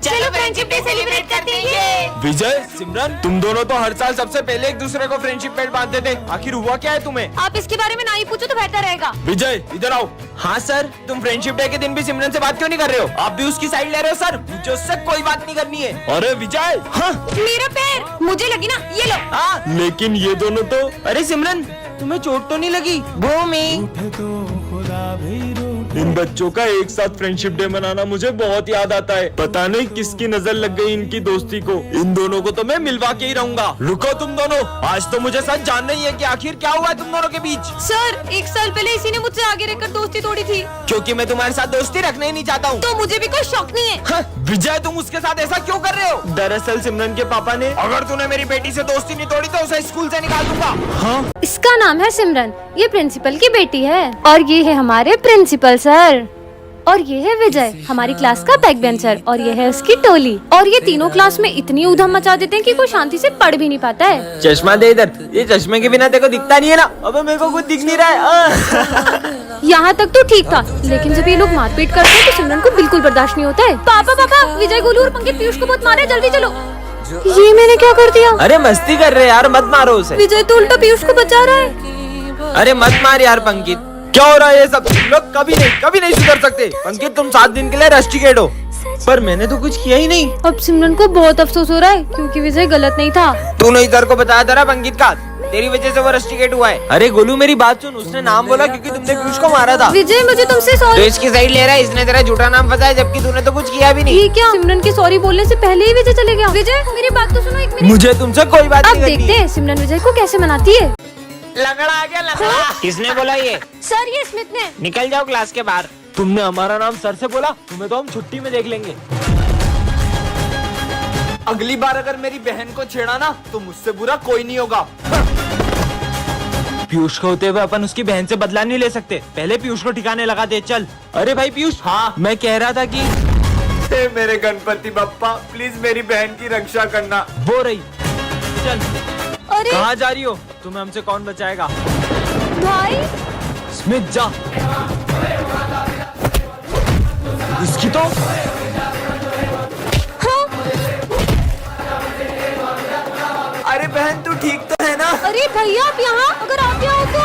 चलो friendship day celebrate करते हैं। विजय, सिमरन, तुम दोनों तो हर साल सबसे पहले एक दूसरे को फ्रेंडशिप बेल्ट बांधते थे, आखिर हुआ क्या है तुम्हें? आप इसके बारे में ना ही पूछो तो बेहतर रहेगा। विजय इधर आओ। हाँ सर, तुम फ्रेंडशिप डे के दिन भी सिमरन से बात क्यों नहीं कर रहे हो? आप भी उसकी साइड ले रहे हो सर, मुझे उससे कोई बात नहीं करनी है। अरे विजय, हाँ मेरा पैर, मुझे लगी ना, ये लो। हाँ, लेकिन ये दोनों तो। अरे सिमरन, तुम्हें चोट तो नहीं लगी? भूमि, इन बच्चों का एक साथ फ्रेंडशिप डे मनाना मुझे बहुत याद आता है। पता नहीं किसकी नजर लग गई इनकी दोस्ती को। इन दोनों को तो मैं मिलवा के ही रहूंगा। रुको तुम दोनों, आज तो मुझे सच जानना ही है कि आखिर क्या हुआ है तुम दोनों के बीच। सर, 1 साल पहले इसी ने मुझसे आगे रहकर दोस्ती तोड़ी थी। क्योंकि मैं तुम्हारे साथ दोस्ती रखना ही नहीं चाहता हूँ। तो मुझे भी कोई शौक नहीं है। हाँ, विजय तुम उसके साथ ऐसा क्यों कर रहे हो? दरअसल सिमरन के पापा ने, अगर तूने मेरी बेटी से दोस्ती नहीं तोड़ी तो उसे स्कूल से निकाल दूंगा। हाँ? इसका नाम है सिमरन, ये प्रिंसिपल की बेटी है और ये है हमारे प्रिंसिपल सर। और ये है विजय, हमारी क्लास का बैक बेंचर, और ये है उसकी टोली। और ये तीनों क्लास में इतनी उधम मचा देते हैं कि कोई शांति से पढ़ भी नहीं पाता है। चश्मा दे इधर, ये चश्मे के बिना तेरे को दिखता नहीं है ना? अबे मेरे को कुछ दिख नहीं रहा है। यहाँ तक तो ठीक था, लेकिन जब ये लोग मारपीट करते हैं तो सिमरन को बिल्कुल बर्दाश्त नहीं होता है। पापा पापा, विजय, गोलू और पंकित पीयूष को बहुत मारे, जल्दी चलो। ये मैंने क्या कर दिया? अरे मस्ती कर रहे यार, मत मारो उसे। विजय तो उल्टा पीयूष को बचा रहा है। अरे मत मार यार पंकित, क्या हो रहा है ये सब? तुम लोग कभी नहीं सुधर सकते। पंकित तुम 7 दिन के लिए रस्टिकेट हो। पर मैंने तो कुछ किया ही नहीं। अब सिमरन को बहुत अफसोस हो रहा है क्योंकि विजय गलत नहीं था। तूने इधर को बताया था ना पंकित का, तेरी वजह से वो रस्टिकेट हुआ है। अरे गोलू मेरी बात सुन, उसने नाम बोला क्योंकि तुमने पीयूष को मारा था। विजय मुझे तुमसे तो सॉरी। इसकी साइड ले रहा है, इसने तेरा झूठा नाम फंसाया जबकि तूने तो कुछ किया भी नहीं। ये क्या? सिमरन के सॉरी बोलने से पहले ही विजय चले गया। विजय मेरी बात तो सुनो 1 मिनट। मुझे तुमसे कोई बात अब नहीं करनी। देखते हैं सिमरन विजय को कैसे मनाती है। लंगड़ा आ गया, लंगड़ा। किसने बोला ये? सर, ये स्मिथ ने। निकल जाओ क्लास के बाहर। तुमने हमारा नाम सर से बोला, तुम्हें तो हम छुट्टी में देख लेंगे। अगली बार अगर मेरी बहन को छेड़ा ना तो मुझसे बुरा कोई नहीं होगा। पीयूष को होते हुए अपन उसकी बहन से बदला नहीं ले सकते। पहले पीयूष को ठिकाने लगा दे, चल। अरे भाई पीयूष, हाँ मैं कह रहा था कि हे मेरे गणपति बप्पा, प्लीज मेरी बहन की रक्षा करना। वो रही, चल। अरे कहाँ जा रही हो? तुम्हें हमसे कौन बचाएगा? भाई, स्मिथ जा। इसकी तो हाँ। अरे बहन तू ठीक तो है ना? अरे भैया आप यहाँ, अगर आप यहाँ हो तो।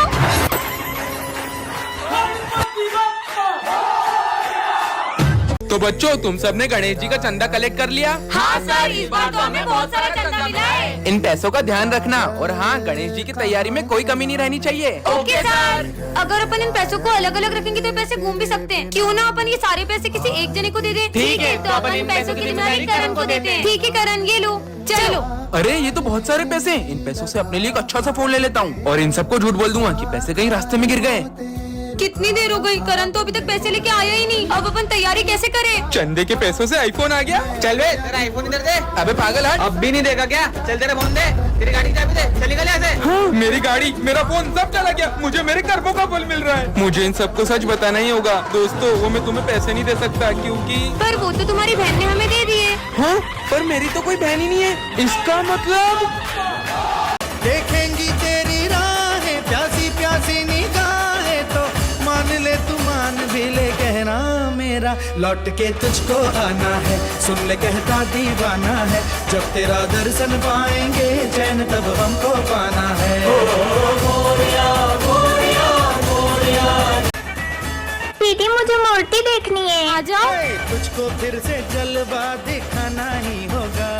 तो बच्चों, तुम सबने गणेश जी का चंदा कलेक्ट कर लिया? हाँ सर, इस बार तो हमें बहुत सारा चंदा मिला है। इन पैसों का ध्यान रखना, और हाँ, गणेश जी की तैयारी में कोई कमी नहीं रहनी चाहिए। Okay sir. अगर अपन इन पैसों को अलग अलग रखेंगे तो पैसे घूम भी सकते हैं। क्यों ना अपन ये सारे पैसे किसी एक जने को दे दें? ठीक है, तो अपन इन पैसों की जिम्मेदारी करण को देते हैं। ठीक है करण, ये लो, चलो। अरे ये तो बहुत सारे पैसे हैं। इन पैसों से अपने लिए एक अच्छा सा फोन ले लेता हूँ और इन सबको झूठ बोल दूंगा कि पैसे कहीं रास्ते में गिर गए। कितनी देर हो गई, करण तो अभी तक पैसे लेके आया ही नहीं। अब अपन तैयारी कैसे करें? चंदे के पैसों से आईफोन आ गया। चल बे, तेरा आईफोन इधर दे। अबे पागल हट। अब भी नहीं देगा क्या? चल तेरा फोन दे, तेरी गाड़ी की चाबी दे, चल निकल यहाँ से। हाँ, मेरी गाड़ी, मेरा फोन सब चला गया। मुझे मेरे कर्मों का फल मिल रहा है। मुझे इन सबको सच बताना ही होगा। दोस्तों, वो मैं तुम्हें पैसे नहीं दे सकता क्योंकि पर वो तो तुम्हारी बहन ने हमें दे दिए। हाँ, पर मेरी तो कोई बहन ही नहीं है। इसका मतलब देखेंगी तेरी राहें, प्यासी प्यासी निगाहें, तो मान ले तू मान भी ले, कहना मेरा लौट के तुझको आना है। सुन ले कहता दीवाना है, जब तेरा दर्शन पाएंगे चैन तब हमको पाना है। मोरिया मोरिया मोरिया। दीदी मुझे मूर्ति देखनी है। आ जाओ। तुझको फिर से जलवा दिखाना ही होगा,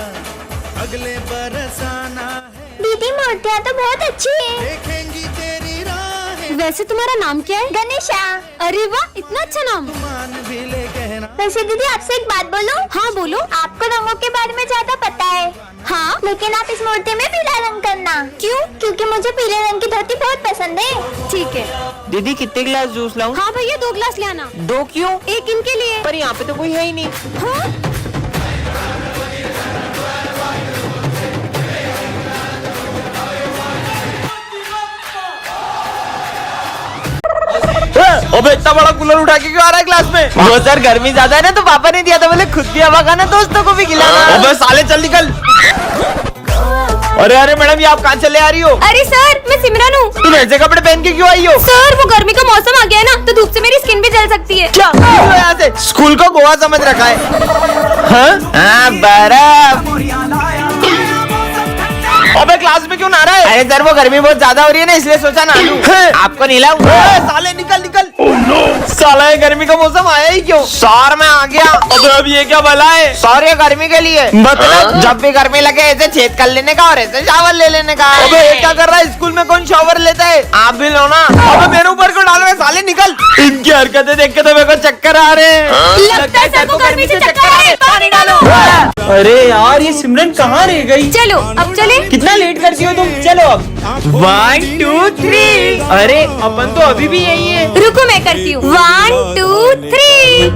अगले बरस आना है। दीदी मूर्तियाँ तो बहुत अच्छी है। देखेंगी तेरी राहें, वैसे तुम्हारा नाम क्या है? गणेशा। अरे वाह, इतना अच्छा नाम। मान भी ले कहना। वैसे दीदी आपसे एक बात बोलूं? हाँ बोलो। आपको रंगों के बारे में ज्यादा पता है। हाँ, लेकिन आप इस मूर्ति में पीला रंग करना। क्यों? क्योंकि मुझे पीले रंग की धोती बहुत पसंद है। ठीक है। दीदी कितने गिलास जूस लाऊं? हाँ भैया, 2 गिलास ले आना। 2 क्यों? एक इनके लिए। पर यहाँ पे तो कोई है ही नहीं। हाँ? अबे इतना बड़ा कूलर उठा के क्यों आ रहा है क्लास में? वो सर गर्मी ज्यादा है ना तो पापा ने दिया था, बोले खुद भी हवा खाना दोस्तों को भी खिलाना। अबे साले चल निकल। अरे मैडम, ये आप कहाँ चले आ रही हो? अरे सर, मैं सिमरन हूँ। तुम ऐसे कपड़े पहन के क्यों आई हो? सर, वो गर्मी का मौसम आ गया है ना, तो धूप से मेरी स्किन भी जल सकती है। क्या यहाँ से? स्कूल को गोवा समझ रखा है। हाँ बर्फ। अबे क्लास में क्यों नहा रहा है? अरे सर वो गर्मी बहुत ज्यादा हो रही है ना, इसलिए सोचा ना लूं। आपको नहीं लाऊं? साले निकल निकल। साला ये गर्मी का मौसम आया ही क्यों? सर मैं आ गया। अबे अब ये क्या भला है? सर ये गर्मी के लिए, मतलब जब भी गर्मी लगे ऐसे छेद कर लेने का और ऐसे शावर ले लेने का। अबे ये क्या कर रहा है? स्कूल में कौन शावर लेता है? आप भी लो ना। अबे मेरे ऊपर क्यों डाल रहे? साले निकल। इनकी हरकतें देख के तो मेरे को चक्कर आ रहे हैं। लगता है सबको गर्मी से चक्कर आ रहे हैं, पानी डालो। अरे यार ये सिमरन कहाँ रह गई? चलो अब चले। कितना लेट करती हो तुम? चलो अब 1 2 3। अरे अपन तो अभी भी यही है। रुको मैं करती हूँ 1 2 3।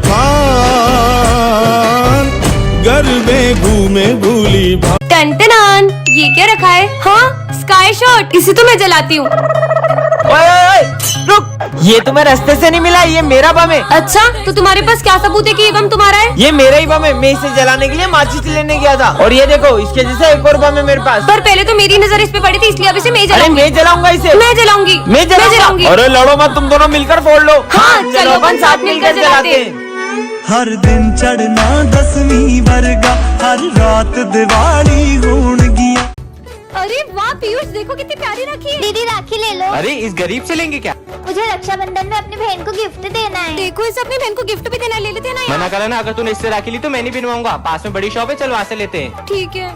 घर में घूमे भूली टन ये क्या रखा है? हाँ स्काई शॉट, इसे तो मैं जलाती हूँ। ओए रुक, ये तुम्हें रास्ते से नहीं मिला, ये मेरा बम है। अच्छा तो तुम्हारे पास क्या सबूत है कि ये बम तुम्हारा है? ये मेरा ही बम है, मैं इसे जलाने के लिए माचिस लेने गया था। और ये देखो इसके जैसे एक और बम है मेरे पास। पर पहले तो मेरी नजर इस पे पड़ी थी, इसलिए अब इसे मैं अरे जलाऊंगी। मैं जलाऊंगा इसे। मैं जलाऊंगी। मैं जलाऊंगी। अरे लड़ो मत, तुम दोनों मिलकर फोड़ लो। हाँ चलो अपन साथ मिलकर जलाते हैं। हर दिन चढ़ना 10वीं वर्गा, हर रात दिवाली होन गिया। अरे वाह पीयूष, देखो कितनी प्यारी राखी है। दीदी राखी ले लो। अरे इस गरीब से लेंगे क्या? मुझे रक्षाबंधन में अपनी बहन को गिफ्ट देना है। देखो इसे अपनी बहन को गिफ्ट भी देना, ले लेते हैं ना यार। मना करा ना, अगर तूने इससे राखी ली तो मैं नहीं बनवाऊंगा। पास में बड़ी शॉप है, चल वहाँ से लेते हैं। ठीक है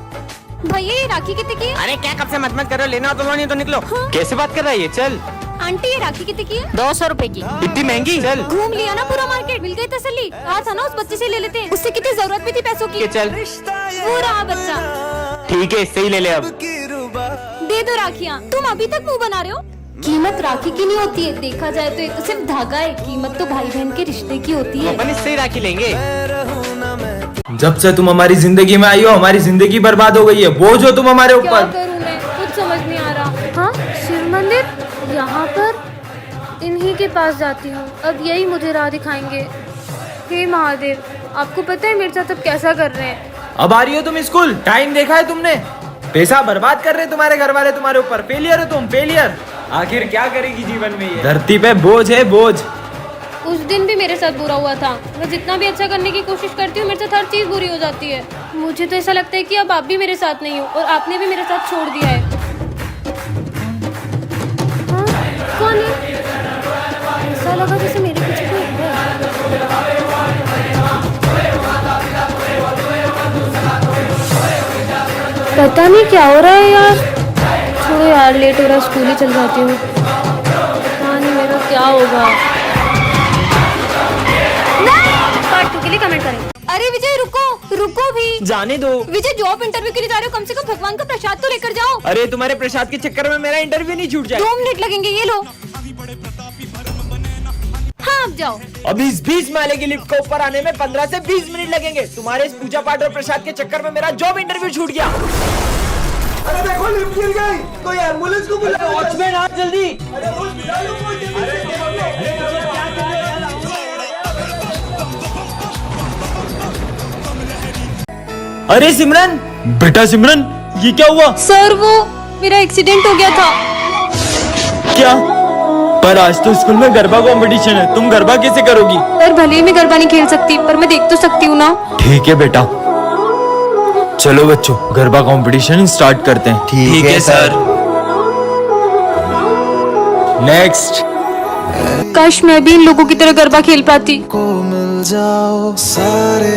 भैया, ये राखी कितने की है? अरे क्या कब से मत करो, लेना हो तो लो, नहीं तो निकलो। कैसे बात कर रहा है ये? चल आंटी ये राखी कितने की है? 200 रुपए की। इतनी महंगी? चल घूम लिया ना पूरा मार्केट, मिल गई तसल्ली। कहा था ना उस बच्चे से ले लेते हैं, उससे कितनी जरूरत भी थी पैसों की। चल वो रहा बच्चा, ठीक है, इससे ही ले ले अब। दे दो राखियाँ। तुम अभी तक मुंह बना रहे हो? कीमत राखी की नहीं होती है, देखा जाए तो ये तो सिर्फ धागा है। कीमत तो भाई बहन के रिश्ते की होती है। अपन इससे ही राखी लेंगे। जब से तुम हमारी जिंदगी में आई हो, हमारी जिंदगी बर्बाद हो गई है। बोझ हो तुम हमारे क्या ऊपर। करूँ मैं, कुछ समझ नहीं आ रहा। हाँ शिव मंदिर, यहाँ पर इन्हीं के पास जाती हूँ, अब यही मुझे राह दिखाएंगे। हे महादेव, आपको पता है मेरे साथ अब कैसा कर रहे हैं। अब आ रही हो तुम स्कूल? टाइम देखा है तुमने? पैसा बर्बाद कर रहे हैं तुम्हारे घर वाले तुम्हारे ऊपर। फेलियर हो तुम, फेलियर। आखिर क्या करेगी जीवन में ये? धरती पे बोझ है, बोझ। उस दिन भी मेरे साथ बुरा हुआ था। मैं जितना भी अच्छा करने की कोशिश करती हूँ, मेरे साथ हर चीज बुरी हो जाती है। मुझे तो ऐसा लगता है कि अब आप भी मेरे साथ नहीं हो और आपने भी मेरे साथ छोड़ दिया है। हाँ, कौन है? ऐसा लगा जैसे मेरे पीछे कोई है। पता नहीं क्या हो रहा है यार। छोड़ो यार, लेट हो रहा है, स्कूल ही चल जाती हूँ। पता नहीं मेरा क्या होगा। पार्ट 2 के लिए कमेंट करें। अरे विजय रुको, रुको भी। जाने दो। विजय जॉब इंटरव्यू के लिए जा रहे हो, कम से कम भगवान का प्रसाद तो लेकर जाओ। अरे तुम्हारे प्रसाद के चक्कर में मेरा इंटरव्यू नहीं छूट जाए। 2 मिनट लगेंगे, ये लो। हाँ अब जाओ। अब इस 20 माले की लिफ्ट को ऊपर आने में 15 से 20 मिनट लगेंगे। तुम्हारे इस पूजा पाठ और प्रसाद के चक्कर में मेरा जॉब इंटरव्यू छूट गया। अरे देखो लिफ्ट गिर गई, कोई एम्बुलेंस को बुलाओ। वॉचमैन आ जल्दी। अरे सिमरन, बेटा सिमरन, ये क्या हुआ? सर वो मेरा एक्सीडेंट हो गया था। क्या? पर आज तो स्कूल में गरबा कंपटीशन है, तुम गरबा कैसे करोगी? सर भले ही मैं गरबा नहीं खेल सकती, पर मैं देख तो सकती हूँ ना। ठीक है बेटा, चलो बच्चों गरबा कंपटीशन स्टार्ट करते हैं। ठीक है सर। नेक्स्ट। काश मैं भी इन लोगों की तरह गरबा खेल पाती। को मिल जाओ सारे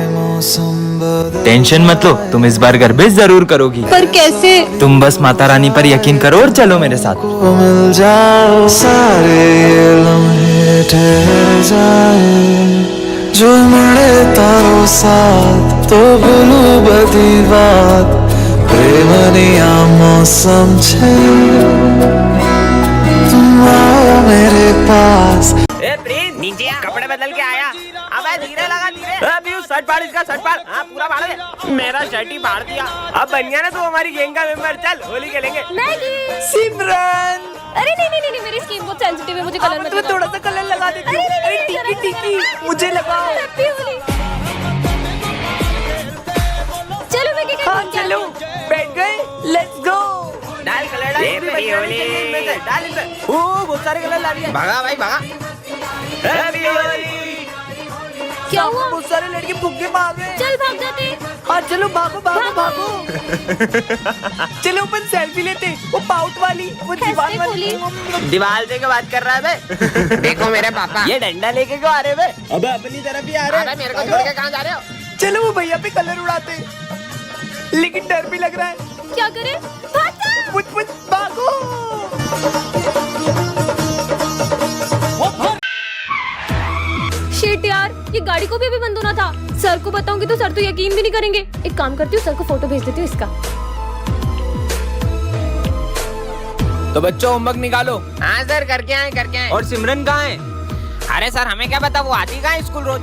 मौसम बदल। टेंशन मत लो, तुम इस बार गरबे जरूर करोगी। पर कैसे? तुम बस माता रानी पर यकीन करो और चलो मेरे साथ। को मिल जाओ सारे ये लम्हे ठहर जाए, जो મળે તારો સાથ તો ભૂલું બધી વાત। પ્રેમની આ મૌસમ છે, तुम आओ मेरे पास। ए प्रिंस, नीचे आ, कपड़े बदल के आया। अब धीरे लगा, धीरे। पीयूष शर्ट फाड़ इसका, शर्ट फाड़। हाँ पूरा फाड़ दे। मेरा शर्ट ही फाड़ दिया। अब बन गया ना तू हमारी गैंग का मेंबर। चल होली खेलेंगे। मैगी। सिमरन, अरे नहीं, मेरी स्किन बहुत सेंसिटिव है, मुझे कलर में थोड़ा सा कलर लगा देती हूँ। अरे टिकी टिकी मुझे लगाओ। हैप्पी होली। चलो मैगी का हाँ चलो, बैठ गए, लेट्स गो। डाल कलर, डाल डाल इसमें। ओ बहुत सारे कलर ला दिए। भागा भाई भागा। हैप्पी होली। क्या हुआ? बहुत सारे लड़के भूखे भाग रहे हैं। चल भाग जाते। हाँ चलो भागो भागो भागो। चलो अपन सेल्फी लेते, वो पाउट वाली, वो दीवार वाली। दीवार से क्या बात कर रहा है बे? देखो मेरे पापा, ये डंडा लेके क्यों आ रहे बे? अबे अपनी तरफ ही आ रहे हैं। मेरे को छोड़ के कहाँ जा रहे हो? चलो वो भैया पे कलर उड़ाते, लेकिन डर भी लग रहा है। क्या करे? भाग जा। पुछ पुछ भागो। शिट यार, ये गाड़ी को भी अभी बंद होना था। सर को बताऊंगी तो सर तो यकीन भी नहीं करेंगे। एक काम करती हूँ, सर को फोटो भेज देती हूँ इसका। तो बच्चों होमवर्क निकालो। हाँ सर, करके आए। और सिमरन कहाँ है? अरे सर हमें क्या पता, वो आती कहाँ है स्कूल रोज।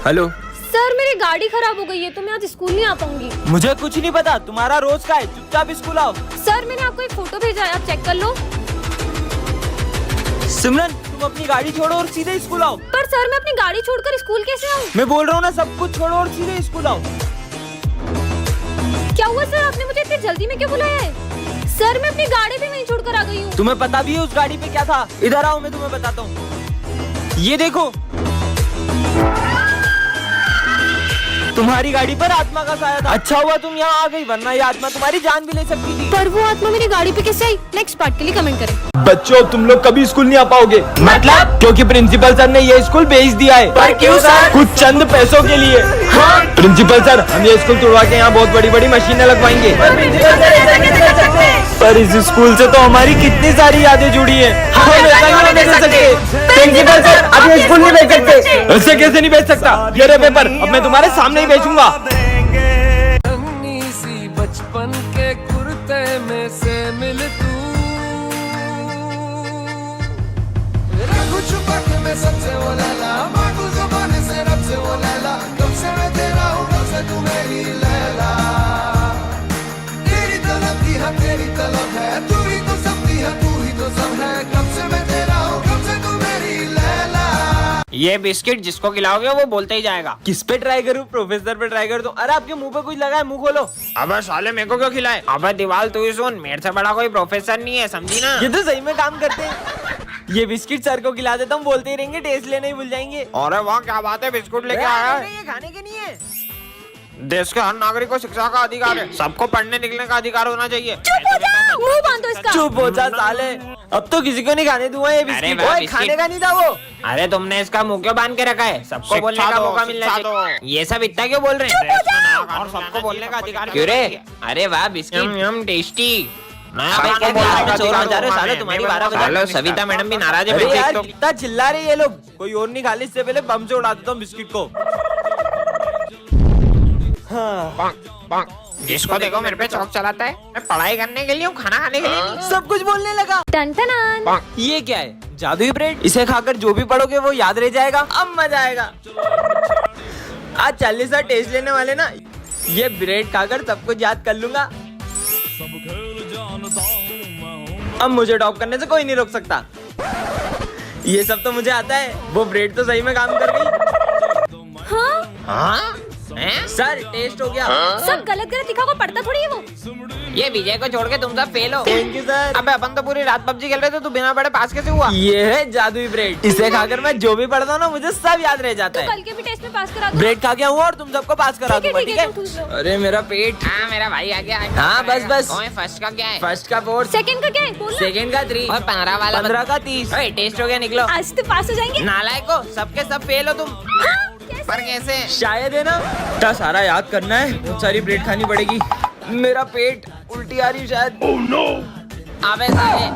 हेलो। सर मेरी गाड़ी खराब हो गई है तो मैं आज स्कूल नहीं आ पाऊंगी। मुझे कुछ नहीं पता, तुम्हारा रोज का है, चुपचाप स्कूल आओ। सर मैंने आपको एक फोटो भेजा है, आप चेक कर लो। सिमरन तुम अपनी गाड़ी छोड़ो और सीधे स्कूल आओ। पर सर मैं अपनी गाड़ी छोड़कर स्कूल कैसे आऊँ? मैं बोल रहा हूँ ना, सब कुछ छोड़ो और सीधे स्कूल आओ। क्या हुआ सर, आपने मुझे इतनी जल्दी में क्यों बुलाया है? सर मैं अपनी गाड़ी भी वहीं छोड़कर आ गई हूँ। तुम्हें पता भी है उस गाड़ी पे क्या था? इधर आओ, मैं तुम्हें बताता हूँ। ये देखो, तुम्हारी गाड़ी पर आत्मा का साया था। अच्छा हुआ तुम यहाँ आ गई, वरना ये आत्मा तुम्हारी जान भी ले सकती थी। पर वो आत्मा मेरी गाड़ी पे कैसे आई? नेक्स्ट पार्ट के लिए कमेंट करें। बच्चों तुम लोग कभी स्कूल नहीं आ पाओगे। मतलब? क्योंकि प्रिंसिपल सर ने ये स्कूल बेच दिया है। पर क्यों सर? कुछ चंद पैसों के लिए। हाँ? प्रिंसिपल सर हम ये स्कूल तुड़वा के यहाँ बहुत बड़ी बड़ी मशीनें लगवाएंगे। पर इस स्कूल से तो हमारी कितनी सारी यादें जुड़ी है। हम ऐसा नहीं होने दे सकते। प्रिंसिपल सर अब ये स्कूल नहीं बेच सकते। ऐसे कैसे नहीं बेच सकता? ये रहे पेपर, अब मैं तुम्हारे सामने ही बेचूंगा। सी बचपन के कुर्ते में से मिल तू, रघु छुपा के मैं सबसे वो लैला, मांगू ज़ुबान से रब से वो लैला, कब से मैं तेरा हूँ कब से तू मेरी लैला, तेरी तलब की है तेरी तलब है, तू ही तो सब की है तू ही तो सब है, कब से मैं तेरा हूँ कब से तू मेरी लैला। ये बिस्किट जिसको खिलाओगे वो बोलते ही जाएगा। किस पे ट्राई करूँ? प्रोफेसर पे ट्राई कर दो। अरे आपके मुंह पे कुछ लगा है, मुंह खोलो। अबे साले मेरे को क्यों खिलाए? अबे दीवाल तू ही सुन, मेरे से बड़ा कोई प्रोफेसर नहीं है, समझी ना? ये तो सही में काम करते हैं। ये बिस्किट सर को खिला देता हूँ, बोलते ही रहेंगे, टेस्ट लेने ही भूल जाएंगे। अरे वाह क्या बात है, बिस्कुट लेके आया है। ये खाने के नहीं है। देश के हर नागरिक को शिक्षा का अधिकार है, सबको पढ़ने लिखने का अधिकार होना चाहिए। चुप हो जा, मुंह बांधो इसका। चुप हो जा साले, अब तो किसी को नहीं खाने दूंगा ये बिस्किट। वाह, ओए, बिस्किट। खाने का नहीं था वो। अरे तुमने इसका मुंह क्यों बांध के रखा है? सबको बोलने का मौका मिलना चाहिए। ये सब इतना क्यों बोल रहे हैं? और सबको बोलने का अधिकार क्यों रे? अरे वाह बिस्किट टेस्टी। सविता मैडम भी नाराज है। अरे यार कितना चिल्ला रहे ये लोग, कोई और नहीं खा ले, इससे पहले बम से उड़ा देता हूँ बिस्किट को। हाँ। जिसको देखो मेरे पे चौक चलाता है। मैं पढ़ाई करने के लिए हूँ, खाना खाने के लिए नहीं। सब कुछ बोलने लगा। टन टन। ये क्या है? जादुई ब्रेड? इसे खाकर जो भी पढ़ोगे वो याद रह जाएगा। अब मजा आएगा। आज 40 टेस्ट लेने वाले ना, ये ब्रेड खाकर सब कुछ याद कर लूंगा। अब मुझे टॉप करने से कोई नहीं रोक सकता। ये सब तो मुझे आता है। वो ब्रेड तो सही में काम कर गई। हाँ? सर टेस्ट हो गया। सब गलत गलत लिखा को पढ़ता थोड़ी है वो। ये विजय को छोड़ के तुम सब फेल हो। Thank you sir. अबे अपन तो पूरी रात पबजी खेल रहे थे, तू बिना पढ़े पास कैसे हुआ? ये है जादुई ब्रेड। इसे खाकर मैं जो भी पढ़ता हूँ ना, मुझे सब याद रह जाता तो है। कल के भी टेस्ट में पास करा दो। ब्रेड खा के आऊँ और तुम सबको पास करा दूंगा, ठीक है? तुम ठूस लो। अरे मेरा पेट। हाँ मेरा भाई आ गया। हाँ, बस। फर्स्ट का क्या है? फर्स्ट का 4, सेकंड का क्या है? बोल ना। सेकंड का 3 और 15 वाला 15 का 30। टेस्ट हो गया, निकलो। आज तो पास हो जाएंगे। नालायक हो, सबके सब फेल हो तुम। हाँ, कैसे? पर कैसे? शायद है ना, इतना सारा याद करना है, बहुत सारी ब्रेड खानी पड़ेगी। मेरा पेट उल्टी आ रही शायद। अबे साले